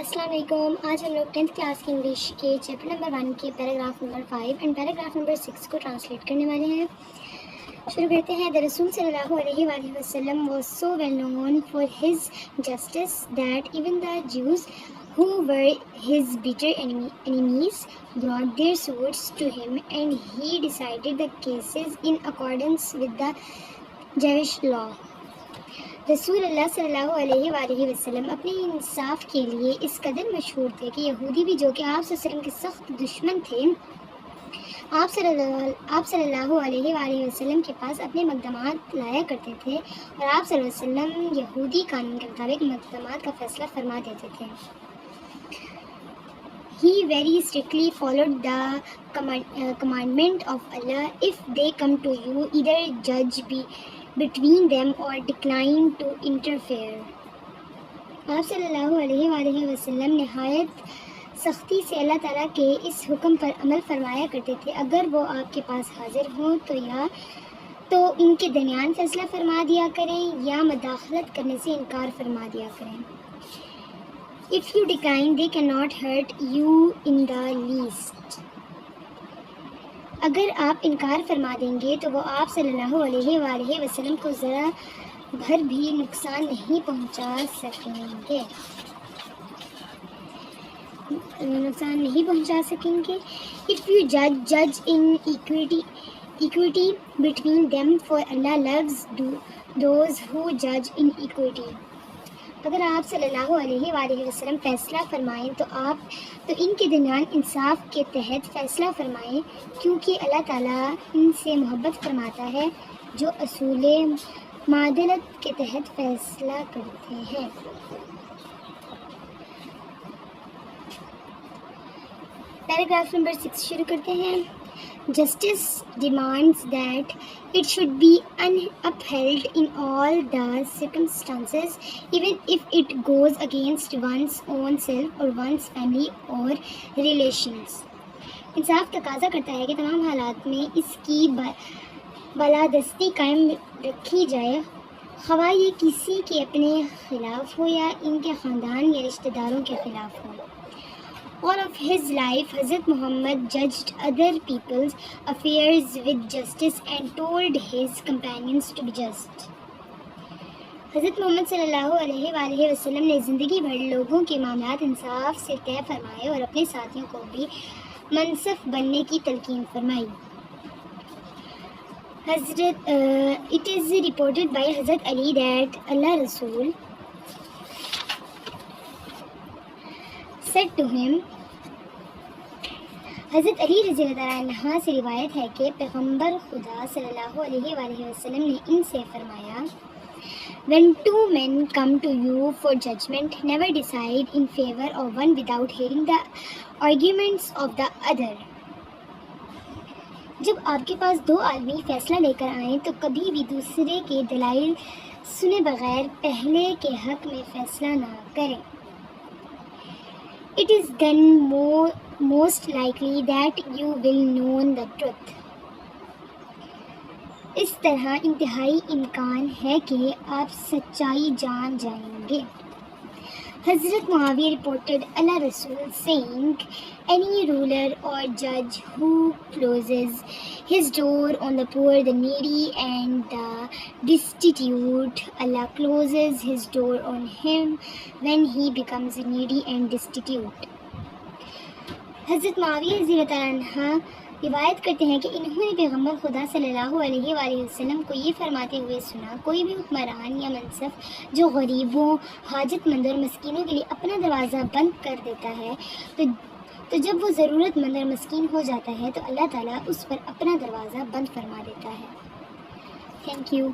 السلام علیکم. آج ہم لوگ 10th کلاس کی انگلش کے چیپٹر نمبر 1 کے paragraph number 5 and paragraph number 6 کو ٹرانسلیٹ کرنے والے ہیں. شروع کرتے ہیں. The رسول صلی اللہ علیہ وآلہ وسلم was so well known for his justice that even the Jews who were his bitter enemies brought their swords to him and he decided the cases in accordance with the Jewish law. رسول اللہ صلی اللہ علیہ وآلہ وسلم اپنے انصاف کے لیے اس قدر مشہور تھے کہ یہودی بھی جو کہ آپ صلی اللہ علیہ وسلم کے سخت دشمن تھے، آپ صلی اللہ علیہ وآلہ وسلم کے پاس اپنے مقدمات لایا کرتے تھے اور آپ صلی اللہ علیہ وسلم یہودی قانون کے مطابق مقدمات کا فیصلہ فرما دیتے تھے. He very strictly followed the commandment of Allah. If they come to you, either judge between them or decline to interfere. آپ صلی اللہ علیہ وآلہ وسلم نہایت سختی سے اللہ تعالیٰ کے اس حکم پر عمل فرمایا کرتے تھے. اگر وہ آپ کے پاس حاضر ہوں تو ان کے درمیان فیصلہ فرما دیا کریں یا مداخلت کرنے سے انکار فرما دیا کریں. If you decline, they cannot hurt you in the least. اگر آپ انکار فرما دیں گے تو وہ آپ صلی اللہ علیہ وآلہ وسلم کو ذرا بھر بھی نقصان نہیں پہنچا سکیں گے. If you judge in equity between them, for Allah loves those who judge in equity. اگر آپ صلی اللہ علیہ وآلہ وسلم فیصلہ فرمائیں تو ان کے درمیان انصاف کے تحت فیصلہ فرمائیں، کیونکہ اللہ تعالیٰ ان سے محبت فرماتا ہے جو اصول معدلت کے تحت فیصلہ کرتے ہیں. پیراگراف نمبر 6 شروع کرتے ہیں. Justice demands that it should be upheld in all the circumstances, even if it goes against one's own self or one's family or relations. انصاف تقاضا کرتا ہے کہ تمام حالات میں اس کی بالادستی قائم رکھی جائے، خواہ یہ کسی کے اپنے خلاف ہو یا ان کے خاندان یا رشتہ داروں کے خلاف ہو. All of his life, Hazrat Muhammad judged other people's affairs with justice and told his companions to be just. حضرت محمد صلی اللہ علیہ وآلہ وسلم نے زندگی بھر لوگوں کے معاملات انصاف سے طے فرمائے اور اپنے ساتھیوں کو بھی منصف بننے کی تلقین فرمائی. It is reported by Hazrat Ali that Allah Rasul said to him, حضرت علی رضی اللہ عنہ سے روایت ہے کہ پیغمبر خدا صلی اللہ علیہ وآلہ وسلم نے ان سے فرمایا، When two men come to you for judgment, never decide in favor of one without hearing the arguments of the other. جب آپ کے پاس دو آدمی فیصلہ لے کر آئیں تو کبھی بھی دوسرے کے دلائل سنے بغیر پہلے کے حق میں فیصلہ نہ کریں. It is then most likely that you will know the truth. اس طرح انتہائی امکان ہے کہ آپ سچائی جان جائیں گے. حضرت معاویہ reported Allah Rasul saying, Any ruler or judge who closes his door on the poor, the needy and the destitute, Allah closes his door on him when he becomes needy and destitute. حضرت معاویہ رضی اللہ عنہ روایت کرتے ہیں کہ انہوں نے پیغمبر خدا صلی اللہ علیہ وآلہ وسلم کو یہ فرماتے ہوئے سنا، کوئی بھی حکمران یا منصف جو غریبوں، حاجت مندوں اور مسکینوں کے لیے اپنا دروازہ بند کر دیتا ہے تو جب وہ ضرورت مند اور مسکین ہو جاتا ہے تو اللہ تعالیٰ اس پر اپنا دروازہ بند فرما دیتا ہے. Thank you.